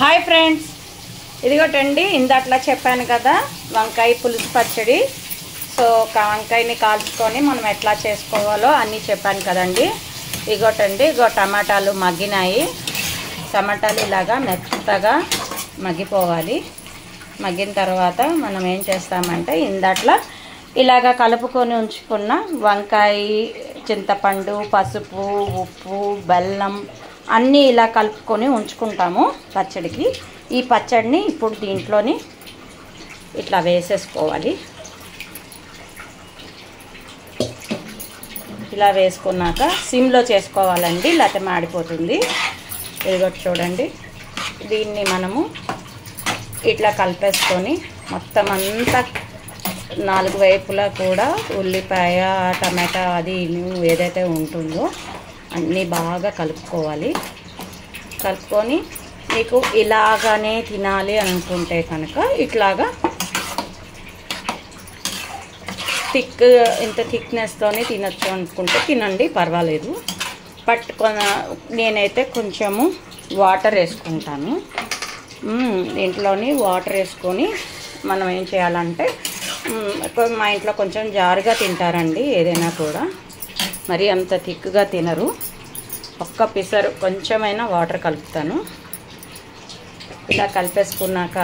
Hi friends, ఇదిగోటండి ఇందాట్లా చెప్పాను కదా వంకాయ పులుసు పచ్చడి. సో వంకాయని కాల్చుకొని మనం ఎట్లా చేసుకోవాలో అన్నీ చెప్పాను కదండి. ఇదిగోటండి, టమాటాలు మగ్గినాయి. టమాటాలు ఇలాగా మెత్తగా మగ్గిపోవాలి. మగ్గిన తర్వాత మనం ఏం చేస్తామంటే ఇందాట్లా ఇలాగా కలుపుకొని ఉంచుకున్న వంకాయ, చింతపండు, పసుపు, ఉప్పు, బెల్లం అన్నీ ఇలా కలుపుకొని ఉంచుకుంటాము పచ్చడికి. ఈ పచ్చడిని ఇప్పుడు దీంట్లోని ఇట్లా వేసేసుకోవాలి. ఇలా వేసుకున్నాక సిమ్లో చేసుకోవాలండి, లేకపోతే మాడిపోతుంది. ఇదిగోటి చూడండి, దీన్ని మనము ఇట్లా కలిపేసుకొని మొత్తం అంతా 4 వైపులా కూడా ఉల్లిపాయ, టమాటా అది ఏదైతే ఉంటుందో అన్నీ బాగా కలుపుకోవాలి. కలుపుకొని మీకు ఇలాగానే తినాలి అనుకుంటే కనుక ఇట్లాగా ఇంత థిక్నెస్తోనే తినచ్చు అనుకుంటే తినండి, పర్వాలేదు. నేనైతే కొంచెము వాటర్ వేసుకుంటాను. దీంట్లోని వాటర్ వేసుకొని మనం ఏం చేయాలంటే, మా ఇంట్లో కొంచెం జారుగా తింటారండి ఏదైనా కూడా, మరి అంత థిక్గా తినరు. ఒక్క పిసరు కొంచెమైనా వాటర్ కలుపుతాను. ఇలా కలిపేసుకున్నాక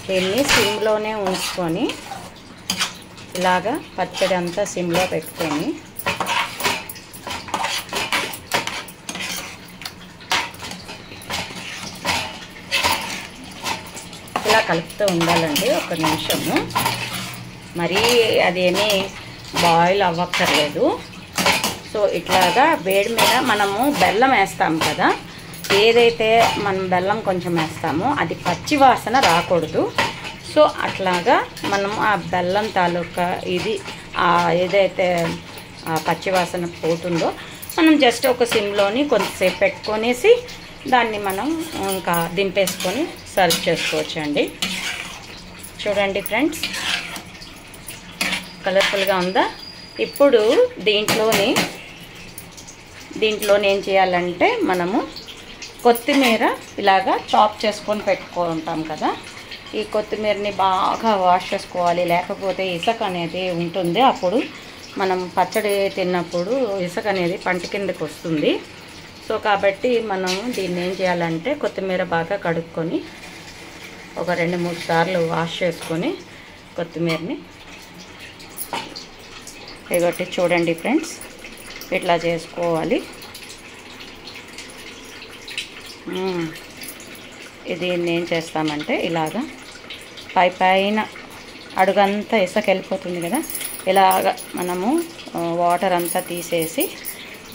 దీన్ని సిమ్లోనే ఉంచుకొని ఇలాగా పచ్చడి అంతా సిమ్లో పెట్టుకొని ఇలా కలుపుతూ ఉండాలండి 1 నిమిషము. మరీ అదేమీ బాయిల్ అవ్వక్కర్లేదు. సో ఇట్లాగా వేడి మీద మనము బెల్లం వేస్తాం కదా, ఏదైతే మనం బెల్లం కొంచెం వేస్తామో అది పచ్చి వాసన రాకూడదు. సో అట్లాగా మనం ఆ బెల్లం తాలూకా ఇది ఏదైతే పచ్చి వాసన పోతుందో మనం జస్ట్ ఒక సిమ్లోని కొంతసేపు పెట్టుకొనేసి దాన్ని మనం ఇంకా దింపేసుకొని సర్వ్ చేసుకోవచ్చు అండి. చూడండి ఫ్రెండ్స్, కలర్ఫుల్గా ఉందా? ఇప్పుడు దీంట్లోని ఏం చేయాలంటే, మనము కొత్తిమీర ఇలాగా చాప్ చేసుకొని పెట్టుకుంటాం కదా, ఈ కొత్తిమీరని బాగా వాష్ చేసుకోవాలి. లేకపోతే ఇసుక అనేది ఉంటుంది, అప్పుడు మనం పచ్చడి తిన్నప్పుడు ఇసుక అనేది పంట కిందకి వస్తుంది. సో కాబట్టి మనం దీన్ని ఏం చేయాలంటే కొత్తిమీర బాగా కడుక్కొని ఒక 2-3 సార్లు వాష్ చేసుకొని కొత్తిమీరని ఇగొట్టి చూడండి ఫ్రెండ్స్, ఇట్లా చేసుకోవాలి. ఇది ఏం చేస్తామంటే ఇలాగా పైన అడుగంతా ఇసుక వెళ్ళిపోతుంది కదా, ఇలాగ మనము వాటర్ అంతా తీసేసి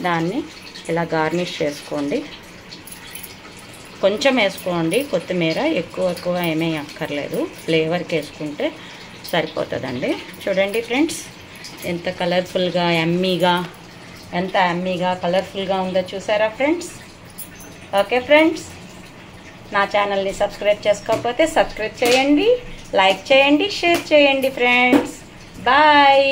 దాన్ని ఇలా గార్నిష్ చేసుకోండి. కొంచెం వేసుకోండి కొత్తిమీర, ఎక్కువ ఏమీ అక్కర్లేదు, ఫ్లేవర్కి వేసుకుంటే సరిపోతుందండి. చూడండి ఫ్రెండ్స్, ఎంత కలర్ఫుల్గా ఎంత యమ్మీగా కలర్ఫుల్గా ఉందో చూసారా ఫ్రెండ్స్? ఓకే ఫ్రెండ్స్, నా ఛానల్ని సబ్స్క్రైబ్ చేసుకోకపోతే సబ్స్క్రైబ్ చేయండి, లైక్ చేయండి, షేర్ చేయండి ఫ్రెండ్స్. బాయ్.